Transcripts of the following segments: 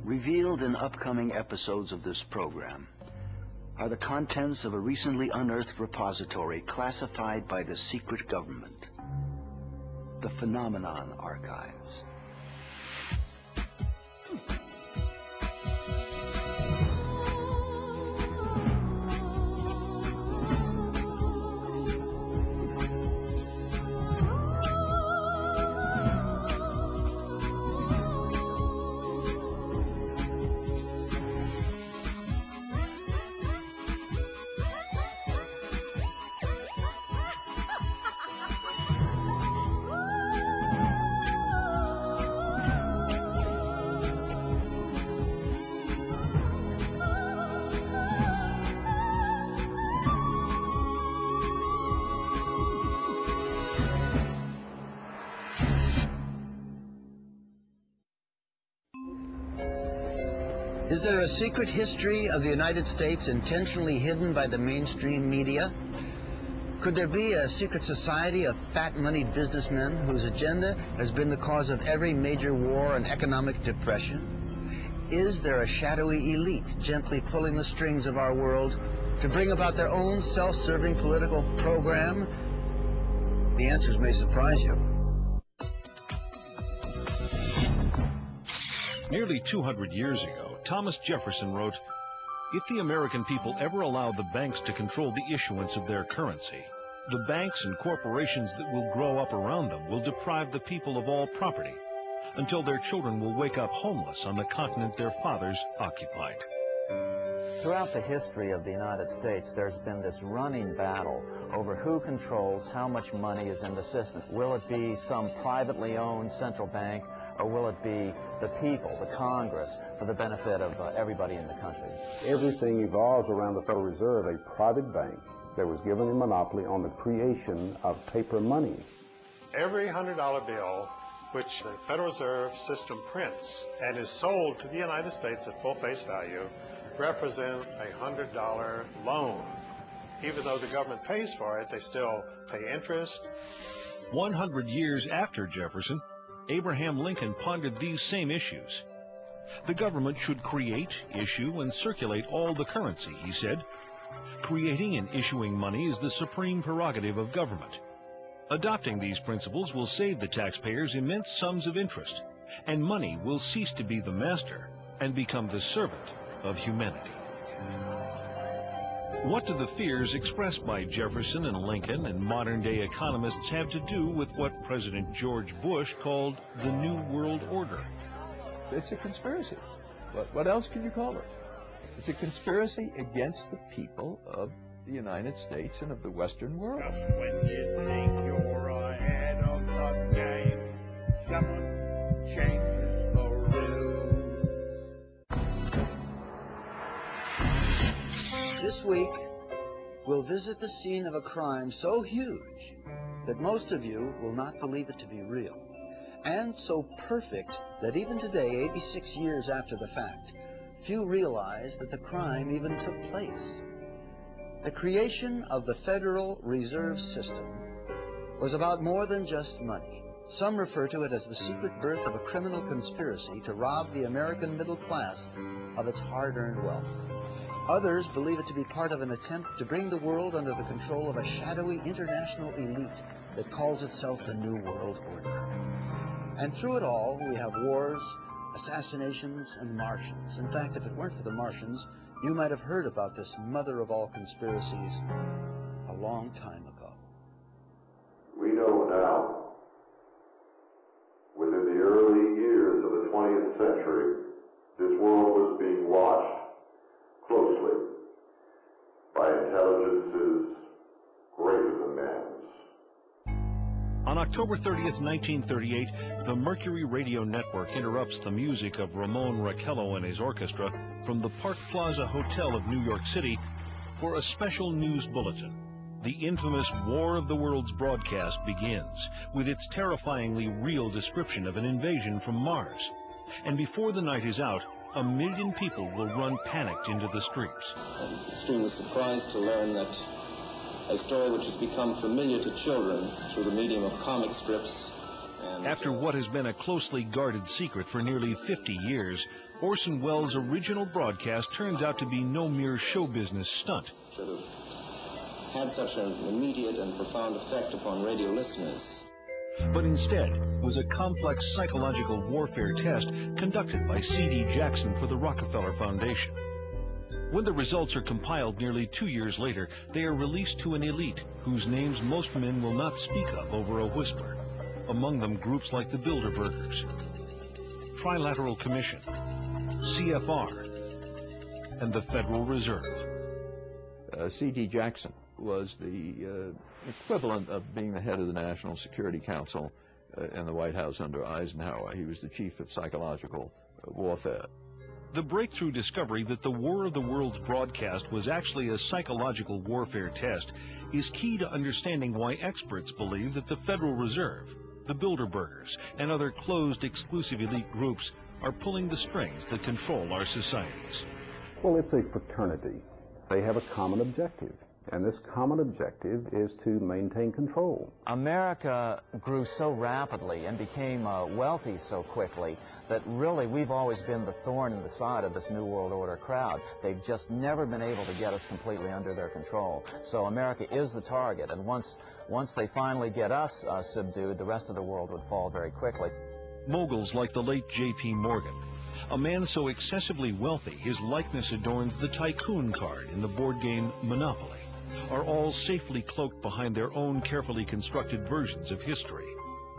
Revealed in upcoming episodes of this program are the contents of a recently unearthed repository classified by the secret government, the Phenomenon Archives. Is there a secret history of the United States intentionally hidden by the mainstream media? Could there be a secret society of fat-moneyed businessmen whose agenda has been the cause of every major war and economic depression? Is there a shadowy elite gently pulling the strings of our world to bring about their own self-serving political program? The answers may surprise you. Nearly 200 years ago, Thomas Jefferson wrote, "If the American people ever allow the banks to control the issuance of their currency, the banks and corporations that will grow up around them will deprive the people of all property, until their children will wake up homeless on the continent their fathers occupied." Throughout the history of the United States, there's been this running battle over who controls how much money is in the system. Will it be some privately owned central bank, or will it be the people, the Congress, for the benefit of everybody in the country? Everything evolves around the Federal Reserve, a private bank that was given a monopoly on the creation of paper money. Every $100 bill which the Federal Reserve System prints and is sold to the United States at full face value represents a $100 loan. Even though the government pays for it, they still pay interest. 100 years after Jefferson, Abraham Lincoln pondered these same issues. The government should create, issue, and circulate all the currency, he said. Creating and issuing money is the supreme prerogative of government. Adopting these principles will save the taxpayers immense sums of interest, and money will cease to be the master and become the servant of humanity. What do the fears expressed by Jefferson and Lincoln and modern-day economists have to do with what President George Bush called the New World Order? It's a conspiracy. What else can you call it? It's a conspiracy against the people of the United States and of the Western world. Just when you think you're ahead of the game, someone changes the rules. This week, we'll visit the scene of a crime so huge that most of you will not believe it to be real, and so perfect that even today, 86 years after the fact, few realize that the crime even took place. The creation of the Federal Reserve System was about more than just money. Some refer to it as the secret birth of a criminal conspiracy to rob the American middle class of its hard-earned wealth. Others believe it to be part of an attempt to bring the world under the control of a shadowy international elite that calls itself the New World Order. And through it all, we have wars, assassinations, and Martians. In fact, if it weren't for the Martians, you might have heard about this mother of all conspiracies a long time ago. We know now, within the early years of the 20th century, this world was being watched closely by intelligences greater than man's. On October 30th, 1938, the Mercury Radio Network interrupts the music of Ramon Raquello and his orchestra from the Park Plaza Hotel of New York City for a special news bulletin. The infamous War of the Worlds broadcast begins with its terrifyingly real description of an invasion from Mars. And before the night is out, 1 million people will run panicked into the streets. I'm extremely surprised to learn that a story which has become familiar to children through the medium of comic strips. After what has been a closely guarded secret for nearly 50 years, Orson Welles' original broadcast turns out to be no mere show business stunt. Should have had such an immediate and profound effect upon radio listeners. But instead was a complex psychological warfare test conducted by C.D. Jackson for the Rockefeller Foundation. When the results are compiled nearly 2 years later, they are released to an elite whose names most men will not speak of over a whisper. Among them groups like the Bilderbergers, Trilateral Commission, CFR, and the Federal Reserve. C.D. Jackson was the equivalent of being the head of the National Security Council in the White House under Eisenhower. He was the chief of psychological warfare. The breakthrough discovery that the War of the Worlds broadcast was actually a psychological warfare test is key to understanding why experts believe that the Federal Reserve, the Bilderbergers, and other closed exclusive elite groups are pulling the strings that control our societies. Well, it's a fraternity. They have a common objective, and this common objective is to maintain control. America grew so rapidly and became wealthy so quickly that really we've always been the thorn in the side of this New World Order crowd. They've just never been able to get us completely under their control. So America is the target, and once they finally get us subdued, the rest of the world would fall very quickly. Moguls like the late J.P. Morgan, a man so excessively wealthy his likeness adorns the tycoon card in the board game Monopoly, are all safely cloaked behind their own carefully constructed versions of history.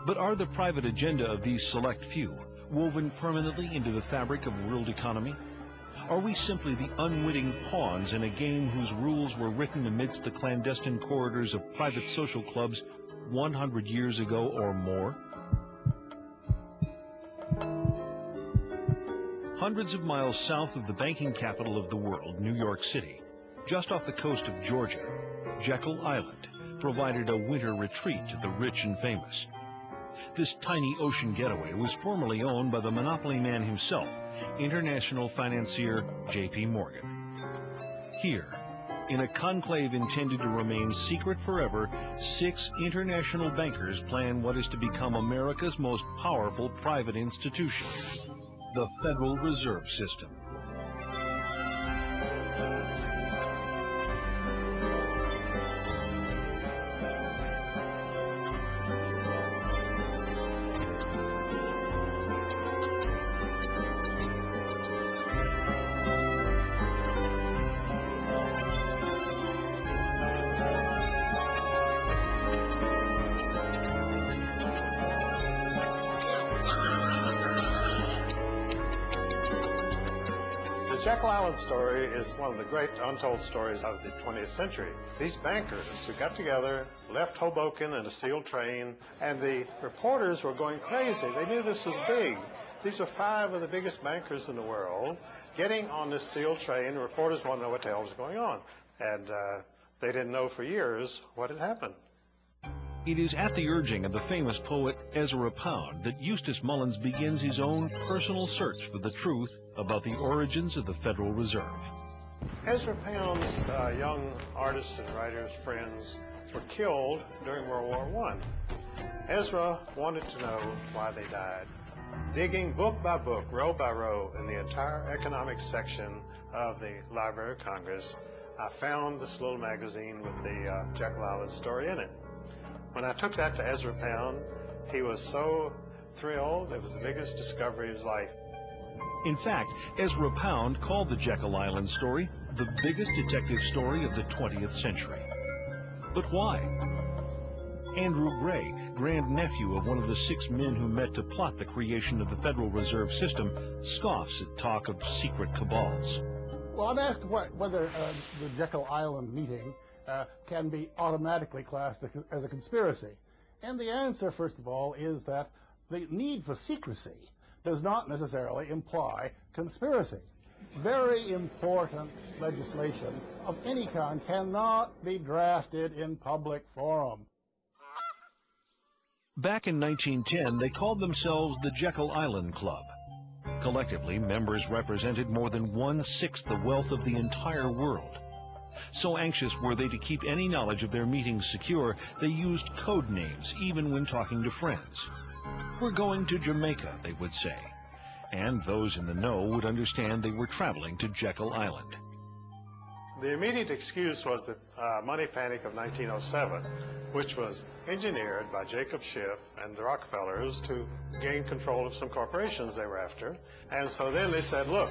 But are the private agenda of these select few woven permanently into the fabric of world economy? Are we simply the unwitting pawns in a game whose rules were written amidst the clandestine corridors of private social clubs 100 years ago or more? Hundreds of miles south of the banking capital of the world, New York City, just off the coast of Georgia, Jekyll Island provided a winter retreat to the rich and famous. This tiny ocean getaway was formerly owned by the monopoly man himself, international financier J.P. Morgan. Here, in a conclave intended to remain secret forever, 6 international bankers plan what is to become America's most powerful private institution, the Federal Reserve System. The Jekyll Island story is one of the great untold stories of the 20th century. These bankers who got together, left Hoboken in a sealed train, and the reporters were going crazy. They knew this was big. These were 5 of the biggest bankers in the world getting on this sealed train. The reporters wanted to know what the hell was going on. And they didn't know for years what had happened. It is at the urging of the famous poet Ezra Pound that Eustace Mullins begins his own personal search for the truth about the origins of the Federal Reserve. Ezra Pound's young artists and writers, friends, were killed during World War I. Ezra wanted to know why they died. Digging book by book, row by row, in the entire economics section of the Library of Congress, I found this little magazine with the Jekyll Island story in it. When I took that to Ezra Pound, he was so thrilled. It was the biggest discovery of his life. In fact, Ezra Pound called the Jekyll Island story the biggest detective story of the 20th century. But why? Andrew Gray, grandnephew of one of the 6 men who met to plot the creation of the Federal Reserve System, scoffs at talk of secret cabals. Well, I'm asked whether the Jekyll Island meeting can be automatically classed as a conspiracy. And the answer, first of all, is that the need for secrecy does not necessarily imply conspiracy. Very important legislation of any kind cannot be drafted in public forum. Back in 1910, they called themselves the Jekyll Island Club. Collectively, members represented more than 1/6 the wealth of the entire world. So anxious were they to keep any knowledge of their meetings secure, they used code names even when talking to friends. "We're going to Jamaica," they would say. and those in the know would understand they were traveling to Jekyll Island. The immediate excuse was the money panic of 1907, which was engineered by Jacob Schiff and the Rockefellers to gain control of some corporations they were after. And so then they said, look,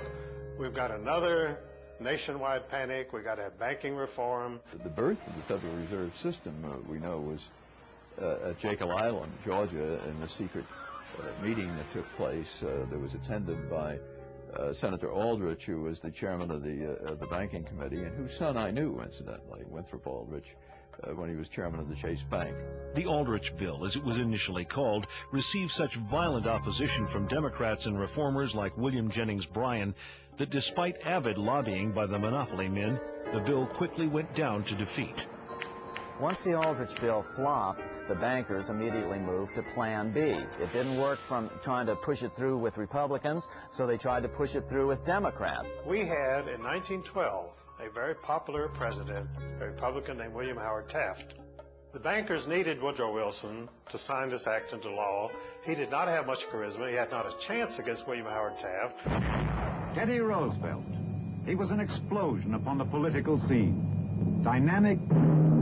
we've got another nationwide panic, we've got to have banking reform. The birth of the Federal Reserve System, we know, was at Jekyll Island, Georgia, in a secret meeting that took place that was attended by Senator Aldrich, who was the chairman of the banking committee, and whose son I knew, incidentally, Winthrop Aldrich, when he was chairman of the Chase Bank. The Aldrich Bill, as it was initially called, received such violent opposition from Democrats and reformers like William Jennings Bryan that despite avid lobbying by the monopoly men, the bill quickly went down to defeat. Once the Aldrich Bill flopped, the bankers immediately moved to Plan B. It didn't work from trying to push it through with Republicans, so they tried to push it through with Democrats. We had, in 1912, a very popular president, a Republican named William Howard Taft. The bankers needed Woodrow Wilson to sign this act into law. He did not have much charisma. He had not a chance against William Howard Taft. Teddy Roosevelt. He was an explosion upon the political scene. Dynamic,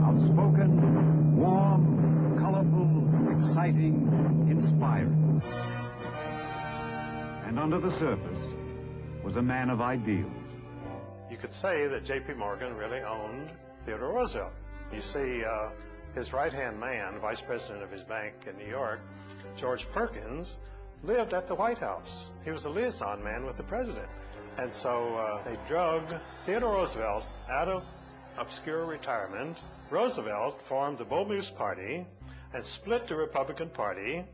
outspoken, warm, colorful, exciting, inspiring. And under the surface was a man of ideals. You could say that J.P. Morgan really owned Theodore Roosevelt. You see, his right-hand man, vice president of his bank in New York, George Perkins, lived at the White House. He was a liaison man with the president. And so they drug Theodore Roosevelt out of obscure retirement. Roosevelt formed the Bull Moose Party and split the Republican Party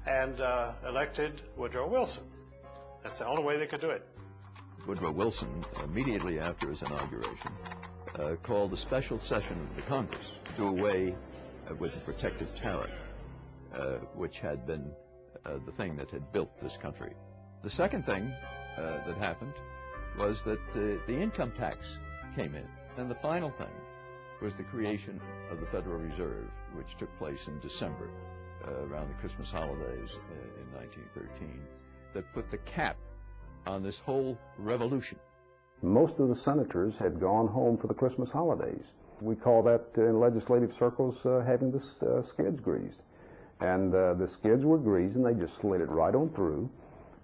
and elected Woodrow Wilson. That's the only way they could do it. Woodrow Wilson, immediately after his inauguration, called a special session of the Congress to do away with the protective tariff, which had been the thing that had built this country. The second thing that happened was that the income tax came in. And the final thing was the creation of the Federal Reserve, which took place in December, around the Christmas holidays in 1913, that put the cap on this whole revolution. Most of the senators had gone home for the Christmas holidays. We call that in legislative circles having the skids greased. And the skids were greased, and they just slid it right on through.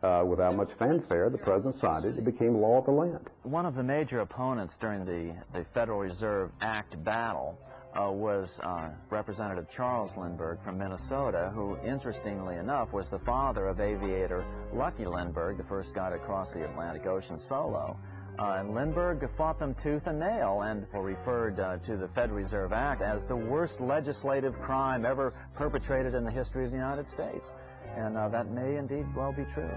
Without much fanfare, the president signed it. It became law of the land. One of the major opponents during the Federal Reserve Act battle was Representative Charles Lindbergh from Minnesota, who, interestingly enough, was the father of aviator Lucky Lindbergh, the first guy to cross the Atlantic Ocean solo. And Lindbergh fought them tooth and nail and referred to the Federal Reserve Act as the worst legislative crime ever perpetrated in the history of the United States. And that may indeed well be true.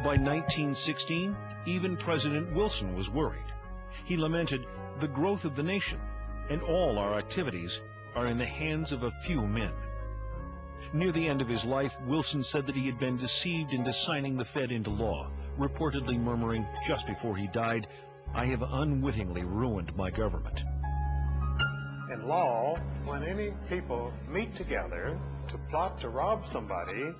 By 1916, even President Wilson was worried. He lamented, "The growth of the nation and all our activities are in the hands of a few men." Near the end of his life, Wilson said that he had been deceived into signing the Fed into law, reportedly murmuring just before he died, "I have unwittingly ruined my government." In law, when any people meet together to plot to rob somebody,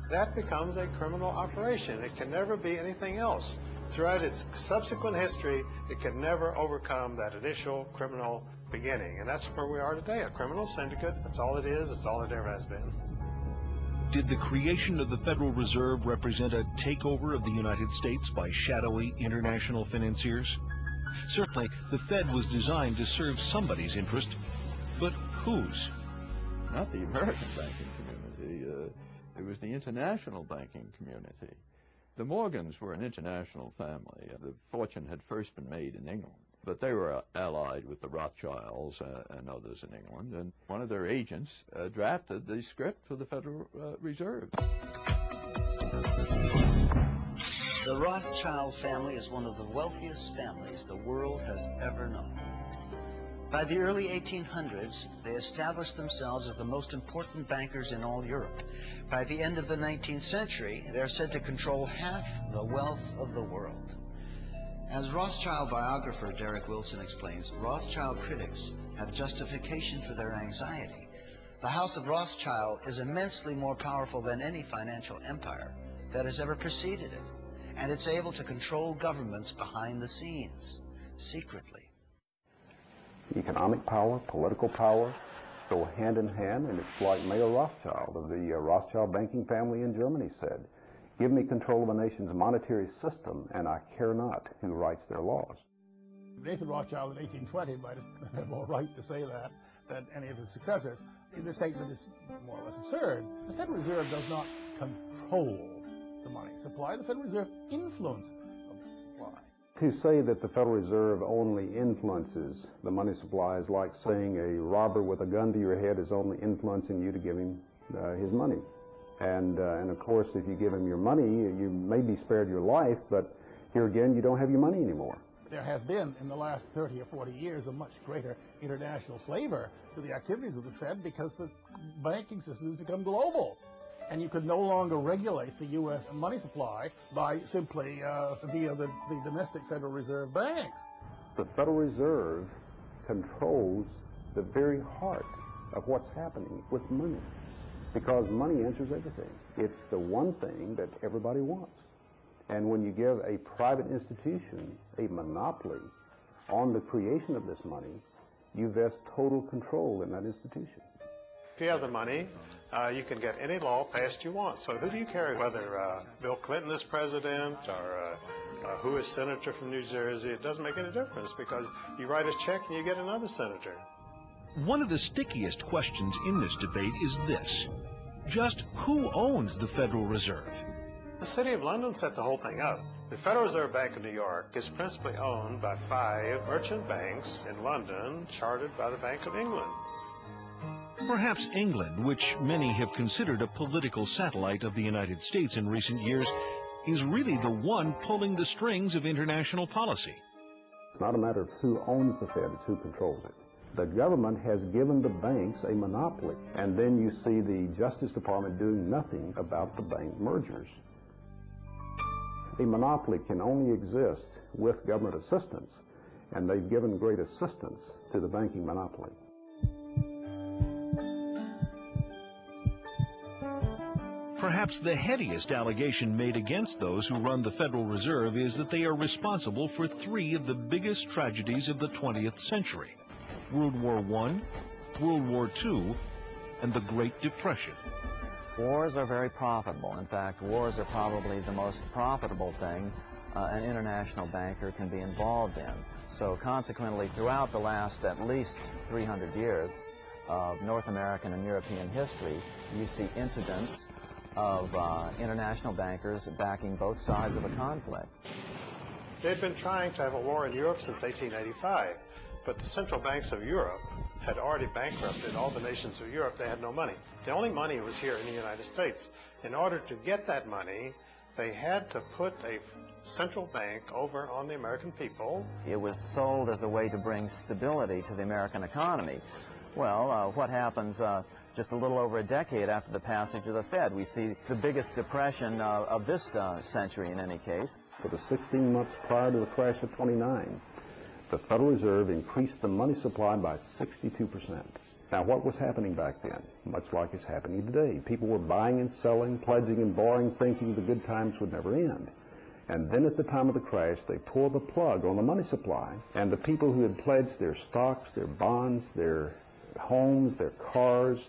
that becomes a criminal operation. It can never be anything else. Throughout its subsequent history, it can never overcome that initial criminal beginning. And that's where we are today, a criminal syndicate. That's all it is. It's all it ever has been. Did the creation of the Federal Reserve represent a takeover of the United States by shadowy international financiers? Certainly, the Fed was designed to serve somebody's interest, but whose? Not the American banking community. It was the international banking community. The Morgans were an international family. The fortune had first been made in England, but they were allied with the Rothschilds and others in England, and one of their agents drafted the script for the Federal Reserve. The Rothschild family is one of the wealthiest families the world has ever known. By the early 1800s, they established themselves as the most important bankers in all Europe. By the end of the 19th century, they are said to control half the wealth of the world. As Rothschild biographer Derek Wilson explains, Rothschild critics have justification for their anxiety. The The House of Rothschild is immensely more powerful than any financial empire that has ever preceded it, and it's able to control governments behind the scenes, secretly. Economic power, political power go hand in hand, and it's like Mayor Rothschild of the Rothschild banking family in Germany said, "Give me control of a nation's monetary system, and I care not who writes their laws." Nathan Rothschild in 1820 might have had more right to say that than any of his successors. The statement is more or less absurd. The Federal Reserve does not control the money supply. The Federal Reserve influences the money supply. To say that the Federal Reserve only influences the money supply is like saying a robber with a gun to your head is only influencing you to give him his money. And of course, if you give him your money, you may be spared your life, but here again, you don't have your money anymore. There has been, in the last 30 or 40 years, a much greater international flavor to the activities of the Fed because the banking system has become global. And you could no longer regulate the U.S. money supply by simply via the domestic Federal Reserve banks. The Federal Reserve controls the very heart of what's happening with money, because money answers everything. It's the one thing that everybody wants. And when you give a private institution a monopoly on the creation of this money, you vest total control in that institution. If you have the money, you can get any law passed you want. So who do you care whether Bill Clinton is president or who is senator from New Jersey? It doesn't make any difference because you write a check and you get another senator. One of the stickiest questions in this debate is this: just who owns the Federal Reserve? The City of London set the whole thing up. The Federal Reserve Bank of New York is principally owned by 5 merchant banks in London, chartered by the Bank of England. Perhaps England, which many have considered a political satellite of the United States in recent years, is really the one pulling the strings of international policy. It's not a matter of who owns the Fed, it's who controls it. The government has given the banks a monopoly, and then you see the Justice Department doing nothing about the bank mergers. A monopoly can only exist with government assistance, and they've given great assistance to the banking monopoly. Perhaps the headiest allegation made against those who run the Federal Reserve is that they are responsible for 3 of the biggest tragedies of the 20th century: World War I, World War II, and the Great Depression. Wars are very profitable. In fact, wars are probably the most profitable thing an international banker can be involved in. So consequently, throughout the last at least 300 years of North American and European history, you see incidents of international bankers backing both sides of a conflict. They'd been trying to have a war in Europe since 1885, but the central banks of Europe had already bankrupted all the nations of Europe. They had no money. The only money was here in the United States. In order to get that money, they had to put a central bank over on the American people. It was sold as a way to bring stability to the American economy. Well, what happens just a little over a decade after the passage of the Fed? We see the biggest depression of this century in any case. For the 16 months prior to the crash of '29, the Federal Reserve increased the money supply by 62%. Now, what was happening back then? Much like it's happening today. People were buying and selling, pledging and borrowing, thinking the good times would never end. And then at the time of the crash, they pulled the plug on the money supply, and the people who had pledged their stocks, their bonds, their homes, their cars,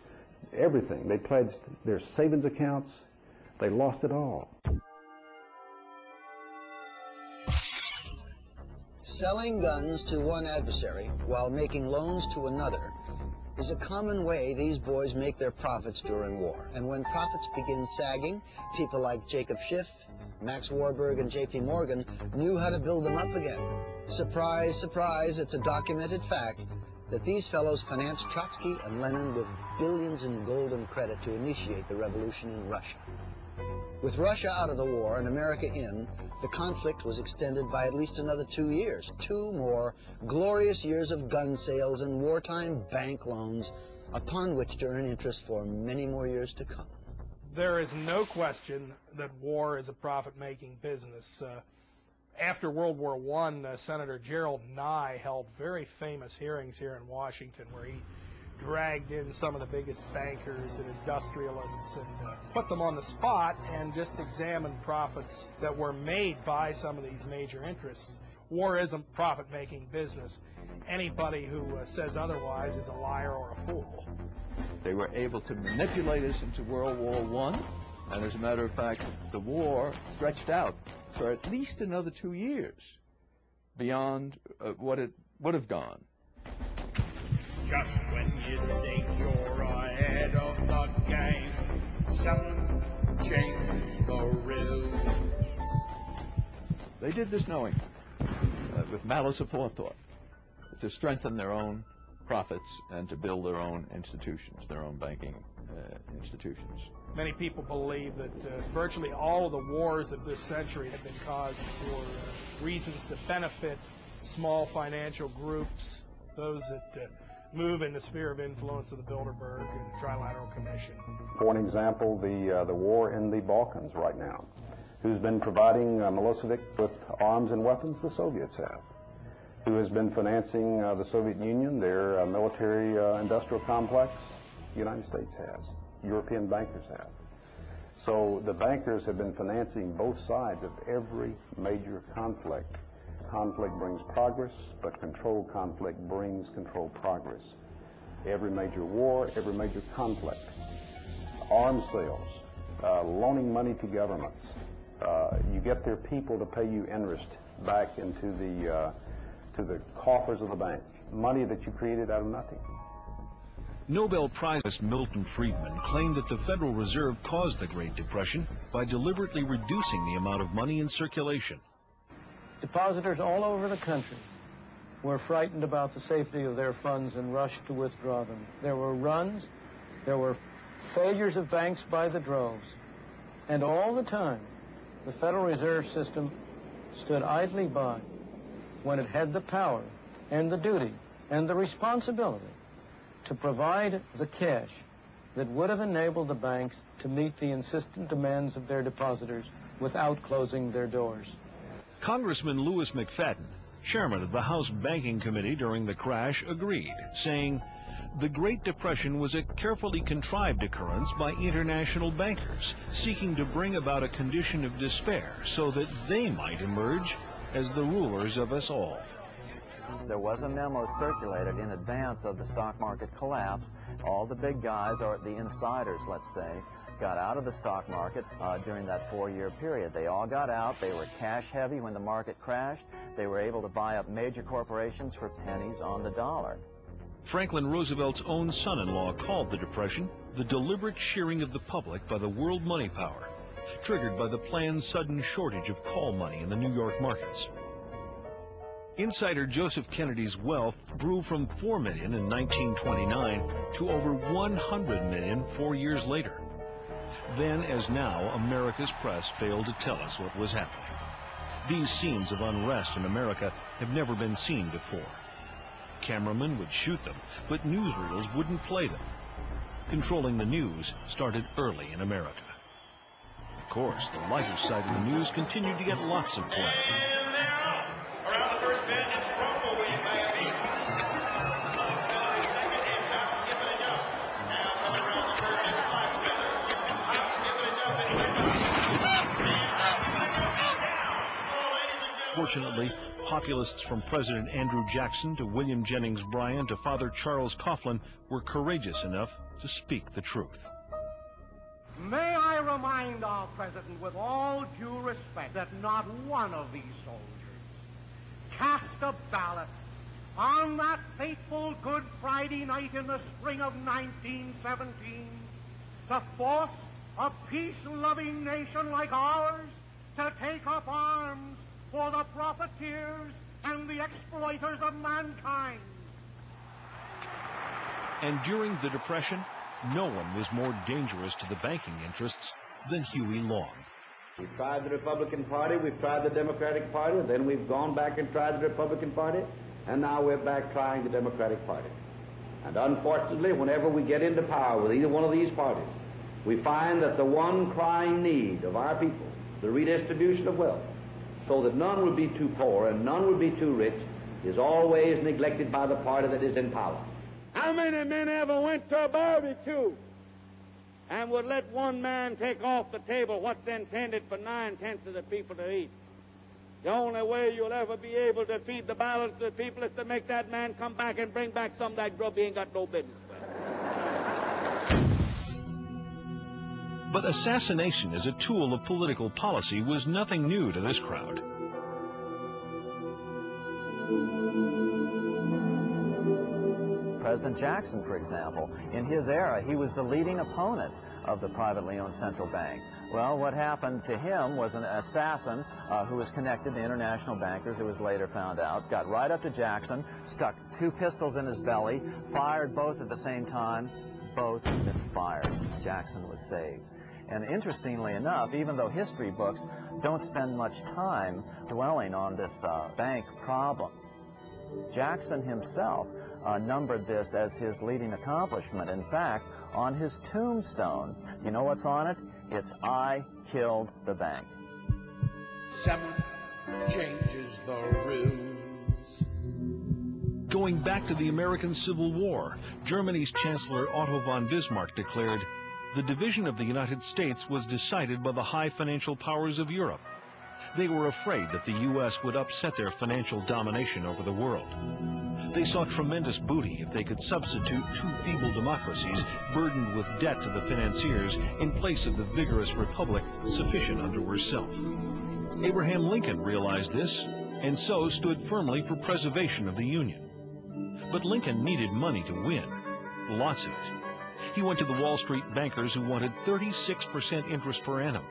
everything, they pledged their savings accounts, they lost it all. Selling guns to one adversary while making loans to another is a common way these boys make their profits during war. And when profits begin sagging, people like Jacob Schiff, Max Warburg, and J.P. Morgan knew how to build them up again. Surprise, surprise, it's a documented fact that these fellows financed Trotsky and Lenin with billions in golden credit to initiate the revolution in Russia. With Russia out of the war and America in, the conflict was extended by at least another 2 years. 2 more glorious years of gun sales and wartime bank loans, upon which to earn interest for many more years to come. There is no question that war is a profit-making business. After World War I, Senator Gerald Nye held very famous hearings here in Washington where he dragged in some of the biggest bankers and industrialists and put them on the spot and just examined profits that were made by some of these major interests. War isn't profit-making business. Anybody who says otherwise is a liar or a fool. They were able to manipulate us into World War I, and as a matter of fact, the war stretched out for at least another 2 years beyond what it would have gone. Just when you think you're ahead of the game, someone changes the rules. They did this knowing, with malice aforethought, to strengthen their own profits and to build their own institutions, their own banking institutions. Many people believe that virtually all of the wars of this century have been caused for reasons that benefit small financial groups, those that move in the sphere of influence of the Bilderberg and Trilateral Commission. For an example, the war in the Balkans right now. Who's been providing Milosevic with arms and weapons? The Soviets have. Who has been financing the Soviet Union, their military industrial complex? The United States has. European bankers have. So the bankers have been financing both sides of every major conflict. Conflict brings progress, but controlled conflict brings controlled progress. Every major war, every major conflict, arms sales, loaning money to governments. You get their people to pay you interest back into the coffers of the bank, money that you created out of nothing. Nobel Prize Milton Friedman claimed that the Federal Reserve caused the Great Depression by deliberately reducing the amount of money in circulation. Depositors all over the country were frightened about the safety of their funds and rushed to withdraw them. There were runs, there were failures of banks by the droves, and all the time the Federal Reserve System stood idly by when it had the power and the duty and the responsibility to provide the cash that would have enabled the banks to meet the insistent demands of their depositors without closing their doors. Congressman Louis McFadden, chairman of the House Banking Committee during the crash, agreed, saying, "The Great Depression was a carefully contrived occurrence by international bankers seeking to bring about a condition of despair so that they might emerge as the rulers of us all." There was a memo circulated in advance of the stock market collapse. All the big guys, or the insiders, let's say, got out of the stock market during that 4-year period. They all got out. They were cash heavy when the market crashed. They were able to buy up major corporations for pennies on the dollar. Franklin Roosevelt's own son-in-law called the Depression the deliberate shearing of the public by the world money power, triggered by the planned sudden shortage of call money in the New York markets. Insider Joseph Kennedy's wealth grew from $4 million in 1929 to over $100 million 4 years later. Then, as now, America's press failed to tell us what was happening. These scenes of unrest in America have never been seen before. Cameramen would shoot them, but newsreels wouldn't play them. Controlling the news started early in America. Of course, the lighter side of the news continued to get lots of play. And they're off. Around the first bend, it's Bronco William by a beat. Alex Miller is second, and Kyle skipping a jump. Now coming around the turn is Fox Miller. Kyle skipping a jump is second. And Kyle skipping a jump is down. Oh, ladies and gentlemen. Fortunately, populists from President Andrew Jackson to William Jennings Bryan to Father Charles Coughlin were courageous enough to speak the truth. May I remind our President with all due respect that not one of these soldiers cast a ballot on that fateful Good Friday night in the spring of 1917 to force a peace-loving nation like ours to take up arms for the profiteers and the exploiters of mankind. And during the Depression, no one was more dangerous to the banking interests than Huey Long. We've tried the Republican Party, we've tried the Democratic Party, then we've gone back and tried the Republican Party, and now we're back trying the Democratic Party. And unfortunately, whenever we get into power with either one of these parties, we find that the one crying need of our people, the redistribution of wealth, so that none would be too poor and none would be too rich, is always neglected by the party that is in power. How many men ever went to a barbecue and would let one man take off the table what's intended for 9/10 of the people to eat? The only way you'll ever be able to feed the balance of the people is to make that man come back and bring back some of that grub he ain't got no business with. But assassination as a tool of political policy was nothing new to this crowd. President Jackson, for example, in his era, he was the leading opponent of the privately owned central bank. Well, what happened to him was an assassin who was connected to international bankers, it was later found out, got right up to Jackson, stuck 2 pistols in his belly, fired both at the same time, both misfired. Jackson was saved. And interestingly enough, even though history books don't spend much time dwelling on this bank problem, Jackson himself numbered this as his leading accomplishment. In fact, on his tombstone, do you know what's on it? It's "I killed the bank." Someone changes the rules. Going back to the American Civil War, Germany's Chancellor Otto von Bismarck declared, "The division of the United States was decided by the high financial powers of Europe." They were afraid that the U.S. would upset their financial domination over the world. They saw tremendous booty if they could substitute 2 feeble democracies burdened with debt to the financiers in place of the vigorous republic sufficient unto herself. Abraham Lincoln realized this, and so stood firmly for preservation of the Union. But Lincoln needed money to win, lots of it. He went to the Wall Street bankers who wanted 36% interest per annum.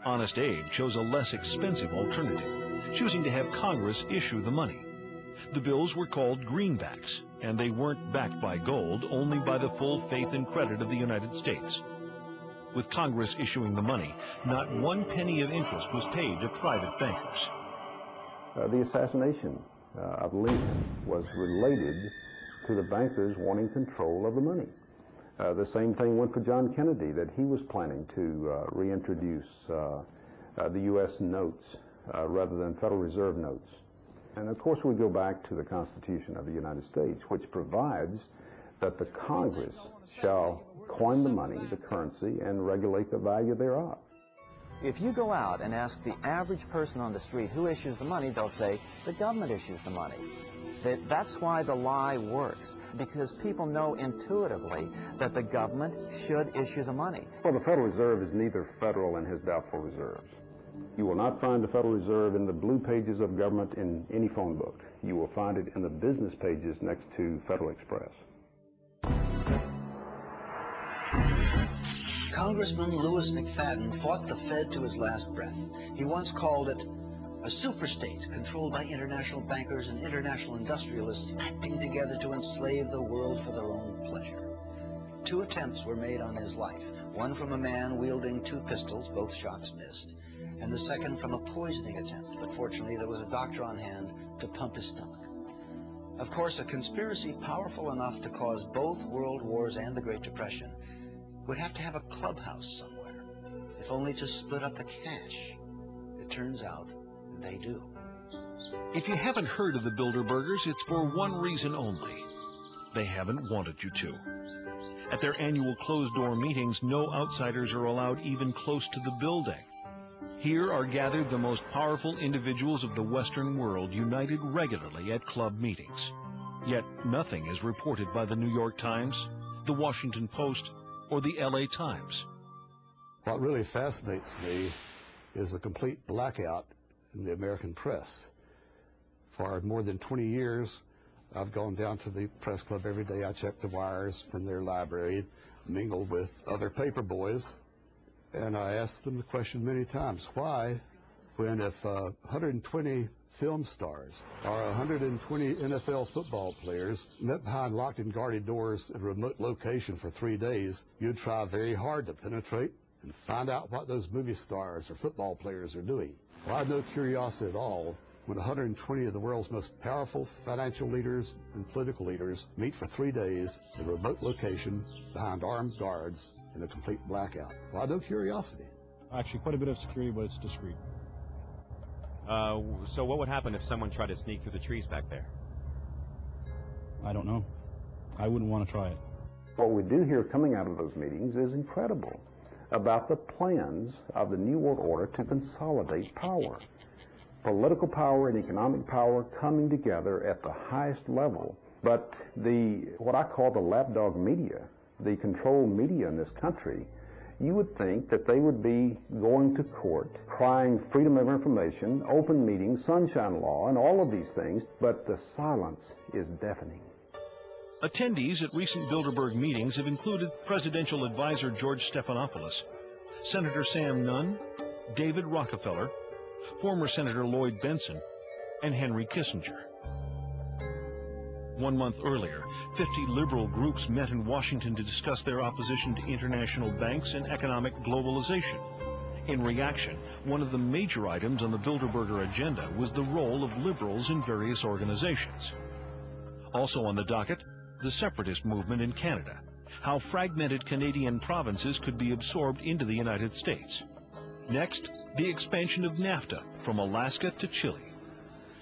Honest Abe chose a less expensive alternative, choosing to have Congress issue the money. The bills were called greenbacks, and they weren't backed by gold, only by the full faith and credit of the United States. With Congress issuing the money, not 1 penny of interest was paid to private bankers. The assassination of Lincoln was related to the bankers wanting control of the money. The same thing went for John Kennedy, that he was planning to reintroduce the U.S. notes rather than Federal Reserve notes. And of course we go back to the Constitution of the United States, which provides that the Congress shall coin the money, the currency, and regulate the value thereof. If you go out and ask the average person on the street who issues the money, they'll say the government issues the money. That's why the lie works, because people know intuitively that the government should issue the money. Well, the Federal Reserve is neither federal and has doubtful reserves. You will not find the Federal Reserve in the blue pages of government in any phone book. You will find it in the business pages next to Federal Express. Congressman Louis McFadden fought the Fed to his last breath. He once called it a superstate controlled by international bankers and international industrialists acting together to enslave the world for their own pleasure. 2 attempts were made on his life, one from a man wielding 2 pistols, both shots missed, and the second from a poisoning attempt, but fortunately there was a doctor on hand to pump his stomach. Of course, a conspiracy powerful enough to cause both world wars and the Great Depression would have to have a clubhouse somewhere, if only to split up the cash. It turns out they do. If you haven't heard of the Bilderbergers, it's for one reason only. They haven't wanted you to. At their annual closed-door meetings, no outsiders are allowed even close to the building. Here are gathered the most powerful individuals of the Western world, united regularly at club meetings. Yet nothing is reported by the New York Times, the Washington Post, or the LA Times. What really fascinates me is the complete blackout in the American press. For more than 20 years, I've gone down to the press club every day. I check the wires in their library, mingle with other paper boys, and I asked them the question many times, why, when if 120 film stars or 120 NFL football players met behind locked and guarded doors in a remote location for 3 days, you'd try very hard to penetrate and find out what those movie stars or football players are doing. Well, I have no curiosity at all when 120 of the world's most powerful financial leaders and political leaders meet for 3 days in a remote location behind armed guards in a complete blackout. Well, I have no curiosity. Actually, quite a bit of security, but it's discreet. So what would happen if someone tried to sneak through the trees back there? I don't know. I wouldn't want to try it. What we do hear coming out of those meetings is incredible about the plans of the New World Order to consolidate power. Political power and economic power coming together at the highest level. But what I call the lapdog media, the control media in this country, you would think that they would be going to court, crying freedom of information, open meetings, sunshine law, and all of these things, but the silence is deafening. Attendees at recent Bilderberg meetings have included Presidential Advisor George Stephanopoulos, Senator Sam Nunn, David Rockefeller, former Senator Lloyd Bentsen, and Henry Kissinger. 1 month earlier, 50 liberal groups met in Washington to discuss their opposition to international banks and economic globalization. In reaction, one of the major items on the Bilderberger agenda was the role of liberals in various organizations. Also on the docket, the separatist movement in Canada, how fragmented Canadian provinces could be absorbed into the United States. Next, the expansion of NAFTA from Alaska to Chile,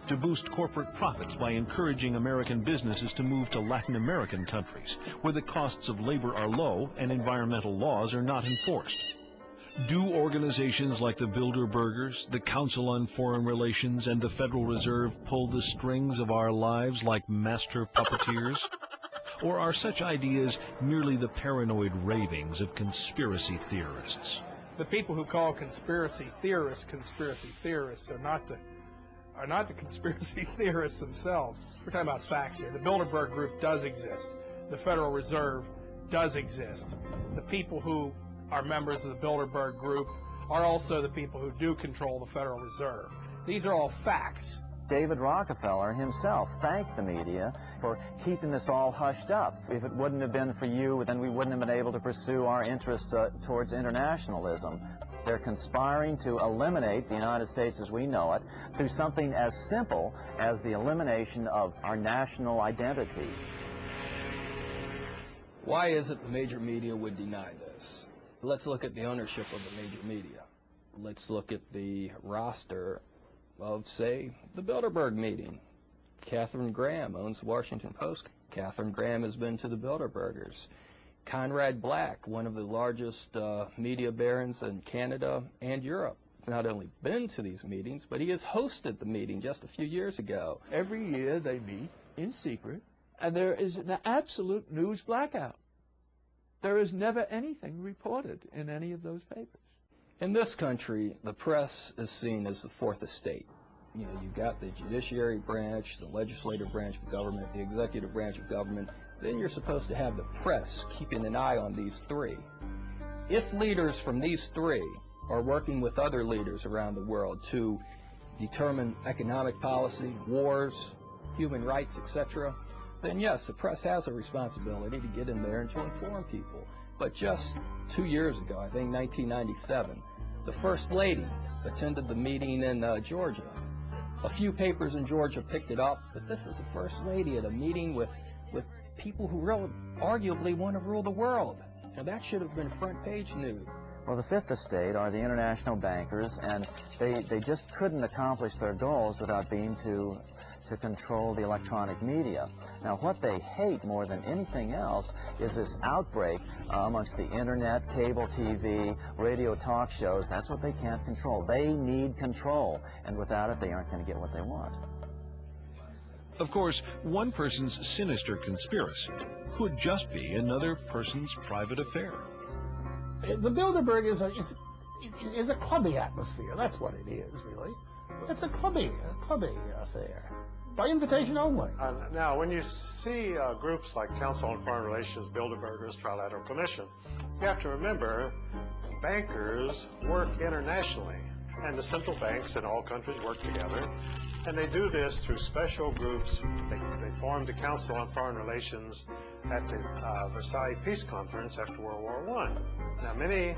to boost corporate profits by encouraging American businesses to move to Latin American countries, where the costs of labor are low and environmental laws are not enforced. Do organizations like the Bilderbergers, the Council on Foreign Relations, and the Federal Reserve pull the strings of our lives like master puppeteers? Or are such ideas merely the paranoid ravings of conspiracy theorists? The people who call conspiracy theorists are not the conspiracy theorists themselves. We're talking about facts here. The Bilderberg Group does exist. The Federal Reserve does exist. The people who are members of the Bilderberg Group are also the people who do control the Federal Reserve. These are all facts. David Rockefeller himself thanked the media for keeping this all hushed up. If it wouldn't have been for you, then we wouldn't have been able to pursue our interests towards internationalism. They're conspiring to eliminate the United States as we know it through something as simple as the elimination of our national identity. Why is it the major media would deny this? Let's look at the ownership of the major media. Let's look at the roster of, say, the Bilderberg meeting. Katharine Graham owns the Washington Post. Katharine Graham has been to the Bilderbergers. Conrad Black, one of the largest media barons in Canada and Europe, has not only been to these meetings, but he has hosted the meeting just a few years ago. Every year they meet in secret, and there is an absolute news blackout. There is never anything reported in any of those papers. In this country, the press is seen as the fourth estate. You know, you've got the judiciary branch, the legislative branch of government, the executive branch of government. Then you're supposed to have the press keeping an eye on these three. If leaders from these three are working with other leaders around the world to determine economic policy, wars, human rights, etc., then yes, the press has a responsibility to get in there and to inform people. But just 2 years ago, I think 1997, the First Lady attended the meeting in Georgia. A few papers in Georgia picked it up, but this is the First Lady at a meeting with people who really arguably want to rule the world. Now that should have been front page news. Well, the fifth estate are the international bankers, and they just couldn't accomplish their goals without being to control the electronic media. Now, what they hate more than anything else is this outbreak amongst the internet, cable TV, radio talk shows. That's what they can't control. They need control, and without it, they aren't going to get what they want. Of course, one person's sinister conspiracy could just be another person's private affair. The Bilderberg is a clubby atmosphere. That's what it is, really. It's a clubby affair. By invitation only. Now, when you see groups like Council on Foreign Relations, Bilderbergers, Trilateral Commission, you have to remember bankers work internationally, and the central banks in all countries work together, and they do this through special groups. They formed the Council on Foreign Relations at the Versailles Peace Conference after World War I. Now, many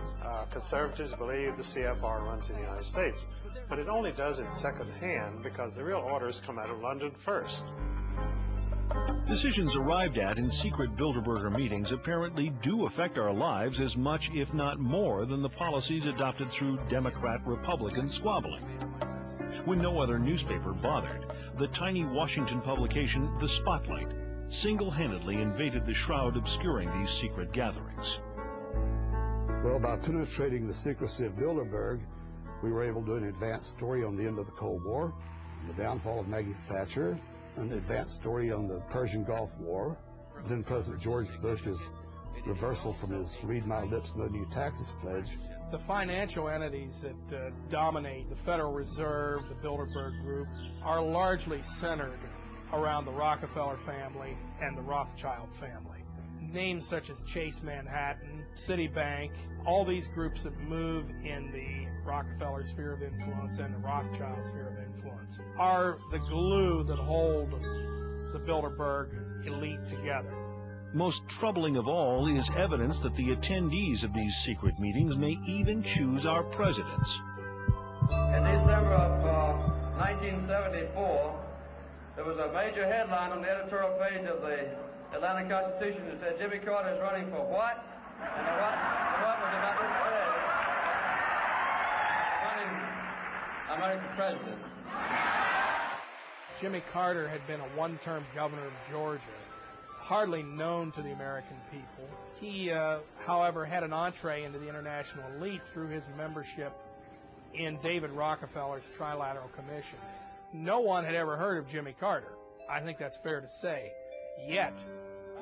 conservatives believe the CFR runs in the United States, but it only does it secondhand because the real orders come out of London first. Decisions arrived at in secret Bilderberger meetings apparently do affect our lives as much, if not more, than the policies adopted through Democrat-Republican squabbling. When no other newspaper bothered, the tiny Washington publication The Spotlight single-handedly invaded the shroud obscuring these secret gatherings. Well, by penetrating the secrecy of Bilderberg, we were able to do an advanced story on the end of the Cold War, the downfall of Maggie Thatcher, an advanced story on the Persian Gulf War, then President George Bush's reversal from his read my lips, no new taxes pledge. The financial entities that dominate the Federal Reserve, the Bilderberg Group, are largely centered around the Rockefeller family and the Rothschild family. Names such as Chase Manhattan, Citibank, all these groups that move in the Rockefeller sphere of influence and the Rothschild sphere of influence are the glue that hold the Bilderberg elite together. Most troubling of all is evidence that the attendees of these secret meetings may even choose our presidents. In December of 1974, there was a major headline on the editorial page of the Atlanta Constitution that said Jimmy Carter is running for what? And the what was about this phrase. I'm running for president. Jimmy Carter had been a one-term governor of Georgia, hardly known to the American people. He, however, had an entree into the international elite through his membership in David Rockefeller's Trilateral Commission. No one had ever heard of Jimmy Carter. I think that's fair to say. Yet,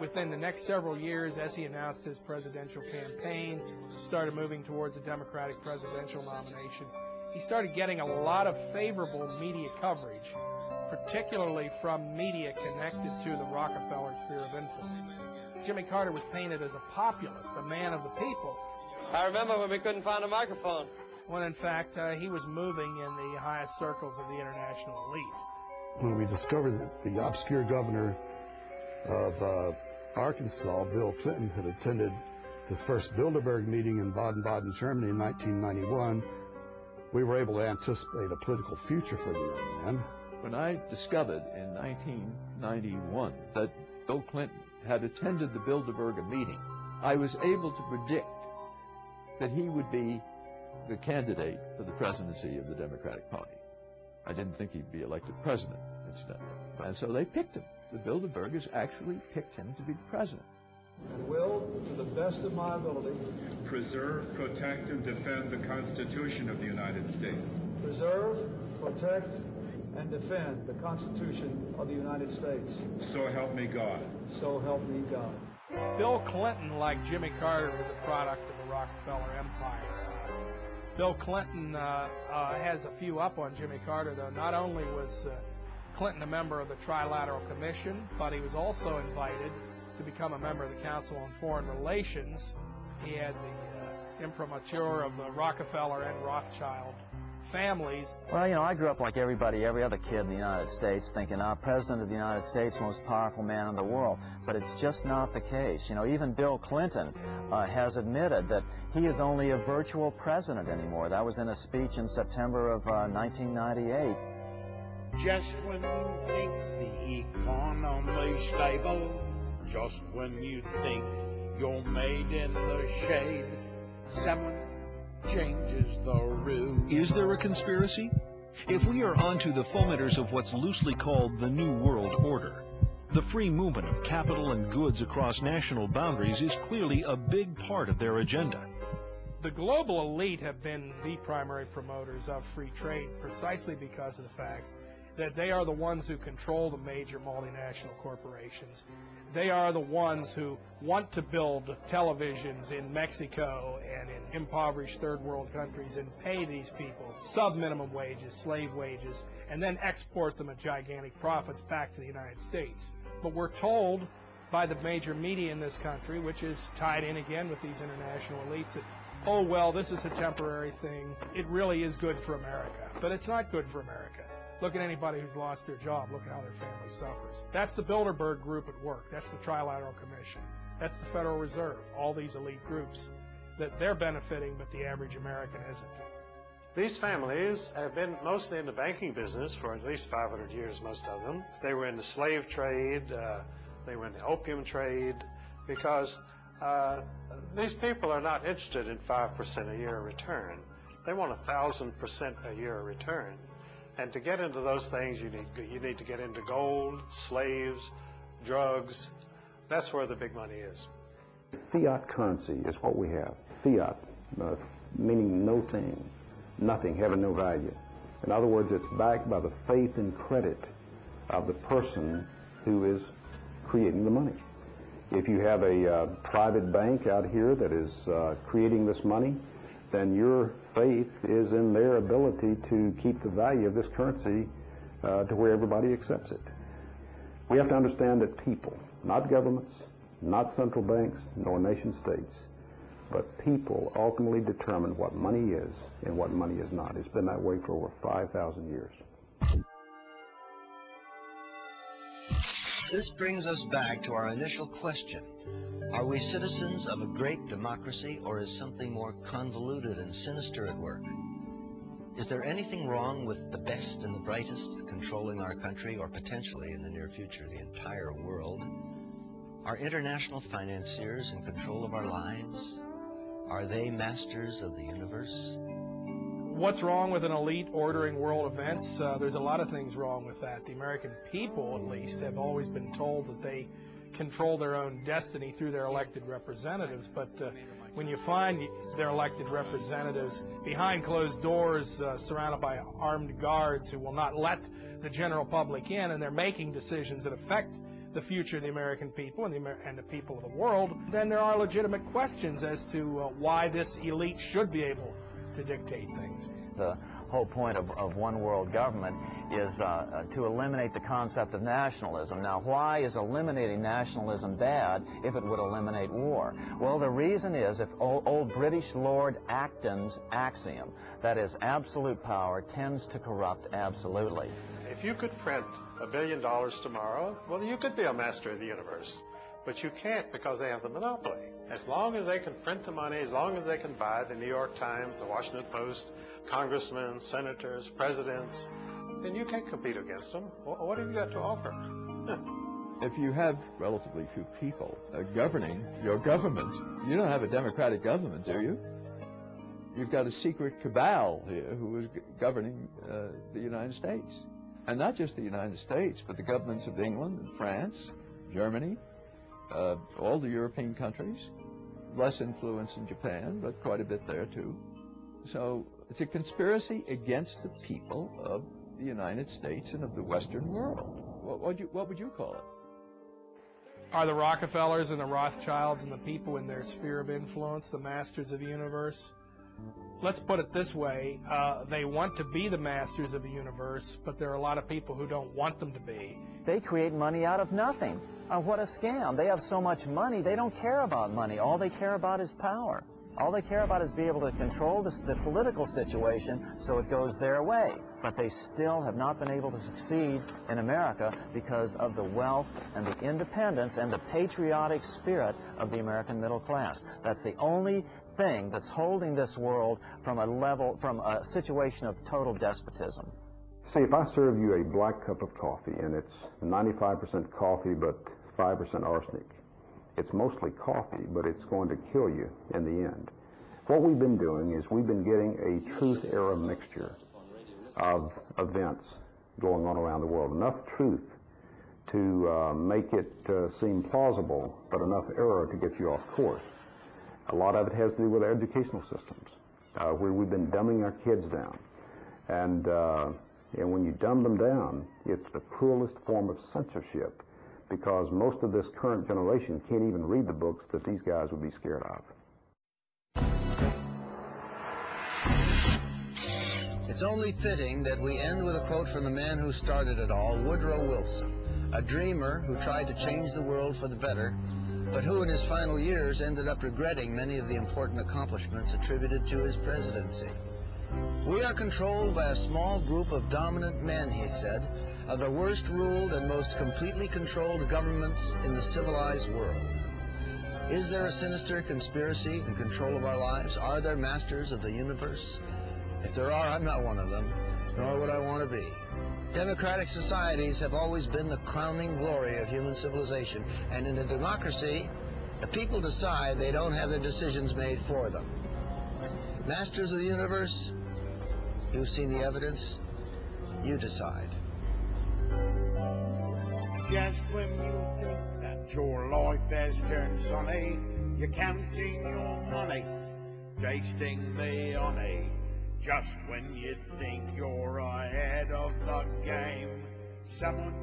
within the next several years, as he announced his presidential campaign, started moving towards a Democratic presidential nomination, he started getting a lot of favorable media coverage, particularly from media connected to the Rockefeller sphere of influence. Jimmy Carter was painted as a populist, a man of the people. I remember when we couldn't find a microphone. When in fact he was moving in the highest circles of the international elite. When we discovered that the obscure governor of Arkansas, Bill Clinton, had attended his first Bilderberg meeting in Baden-Baden, Germany in 1991, we were able to anticipate a political future for the young man. When I discovered in 1991 that Bill Clinton had attended the Bilderberg meeting, I was able to predict that he would be the candidate for the presidency of the Democratic Party. I didn't think he'd be elected president, incidentally. And so they picked him. The Bilderbergers actually picked him to be the president. And will, to the best of my ability, preserve, protect, and defend the Constitution of the United States. Preserve, protect, and defend the Constitution of the United States. So help me God. So help me God. Bill Clinton, like Jimmy Carter, was a product of the Rockefeller empire. Bill Clinton has a few up on Jimmy Carter, though. Not only was Clinton a member of the Trilateral Commission, but he was also invited to become a member of the Council on Foreign Relations. He had the imprimatur of the Rockefeller and Rothschild families. Well, you know, I grew up like everybody, every other kid in the United States, thinking, President of the United States, most powerful man in the world. But it's just not the case. You know, even Bill Clinton has admitted that he is only a virtual president anymore. That was in a speech in September of 1998. Just when you think the economy's stable, just when you think you're made in the shade, someone changes the route. Is there a conspiracy? If we are onto the fomenters of what's loosely called the New World Order, the free movement of capital and goods across national boundaries is clearly a big part of their agenda. The global elite have been the primary promoters of free trade precisely because of the fact that they are the ones who control the major multinational corporations. They are the ones who want to build televisions in Mexico and in impoverished third world countries and pay these people sub-minimum wages, slave wages, and then export them at gigantic profits back to the United States. But we're told by the major media in this country, which is tied in again with these international elites, that, oh, well, this is a temporary thing. It really is good for America. But it's not good for America. Look at anybody who's lost their job. Look at how their family suffers. That's the Bilderberg Group at work. That's the Trilateral Commission. That's the Federal Reserve. All these elite groups that they're benefiting, but the average American isn't. These families have been mostly in the banking business for at least 500 years, most of them. They were in the slave trade. They were in the opium trade, because these people are not interested in 5% a year return. They want 1,000% a year return. And to get into those things, you need to get into gold, slaves, drugs. That's where the big money is. Fiat currency is what we have. Fiat, meaning no thing, nothing, having no value. In other words, it's backed by the faith and credit of the person who is creating the money. If you have a private bank out here that is creating this money, then your faith is in their ability to keep the value of this currency to where everybody accepts it. We have to understand that people, not governments, not central banks, nor nation states, but people ultimately determine what money is and what money is not. It's been that way for over 5,000 years. This brings us back to our initial question. Are we citizens of a great democracy, or is something more convoluted and sinister at work? Is there anything wrong with the best and the brightest controlling our country, or potentially in the near future the entire world? Are international financiers in control of our lives? Are they masters of the universe? What's wrong with an elite ordering world events? There's a lot of things wrong with that. The American people, at least, have always been told that they control their own destiny through their elected representatives. But when you find their elected representatives behind closed doors, surrounded by armed guards who will not let the general public in, and they're making decisions that affect the future of the American people and the people of the world, then there are legitimate questions as to why this elite should be able to dictate things. The whole point of one world government is to eliminate the concept of nationalism. Now, why is eliminating nationalism bad if it would eliminate war? Well, the reason is, if old British Lord Acton's axiom, that is, absolute power tends to corrupt absolutely. If you could print $1 billion tomorrow, well, you could be a master of the universe. But you can't, because they have the monopoly. As long as they can print the money, as long as they can buy the New York Times, the Washington Post, congressmen, senators, presidents, then you can't compete against them. What have you got to offer? If you have relatively few people governing your government, you don't have a democratic government, do you? You've got a secret cabal here who is governing the United States. And not just the United States, but the governments of England and France, Germany, all the European countries, less influence in Japan, but quite a bit there too. So it's a conspiracy against the people of the United States and of the Western world. What would you call it? Are the Rockefellers and the Rothschilds and the people in their sphere of influence the masters of the universe? Let's put it this way. They want to be the masters of the universe, but there are a lot of people who don't want them to be. They create money out of nothing. What a scam. They have so much money, they don't care about money. All they care about is power. All they care about is being able to control the political situation so it goes their way. But they still have not been able to succeed in America because of the wealth and the independence and the patriotic spirit of the American middle class. That's the only thing that's holding this world from a situation of total despotism. See, if I serve you a black cup of coffee and it's 95% coffee but 5% arsenic, it's mostly coffee, but it's going to kill you in the end. What we've been doing is we've been getting a truth-error mixture of events going on around the world. Enough truth to make it seem plausible, but enough error to get you off course. A lot of it has to do with our educational systems, where we've been dumbing our kids down. And when you dumb them down, it's the cruelest form of censorship, because most of this current generation can't even read the books that these guys would be scared of. It's only fitting that we end with a quote from the man who started it all, Woodrow Wilson, a dreamer who tried to change the world for the better, but who in his final years ended up regretting many of the important accomplishments attributed to his presidency. We are controlled by a small group of dominant men, he said, of the worst ruled and most completely controlled governments in the civilized world. Is there a sinister conspiracy in control of our lives? Are there masters of the universe? If there are, I'm not one of them, nor would I want to be. Democratic societies have always been the crowning glory of human civilization, and in a democracy, the people decide. They don't have their decisions made for them. Masters of the universe, you've seen the evidence, you decide. Just when you think that your life has turned sunny, you're counting your money, tasting the honey. Just when you think you're ahead of the game, someone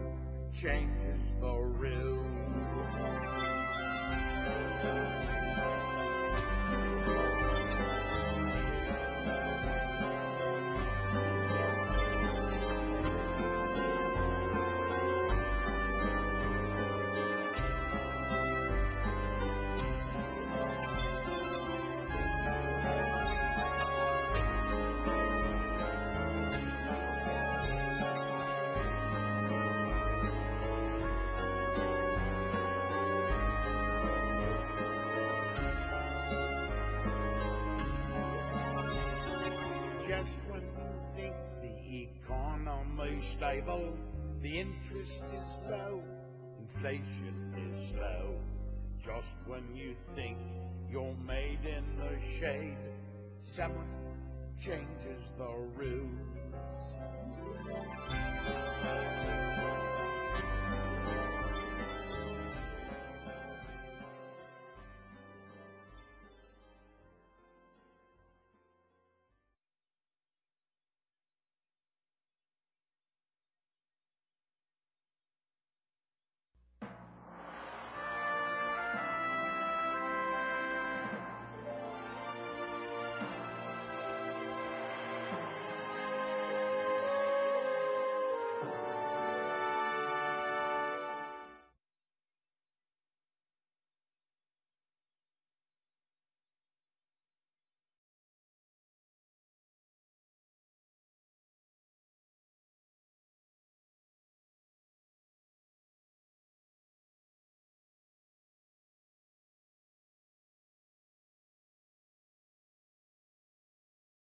changes the rules. Just when you think the economy's stable, the interest is low, inflation is slow. Just when you think you're made in the shade, someone changes the rules.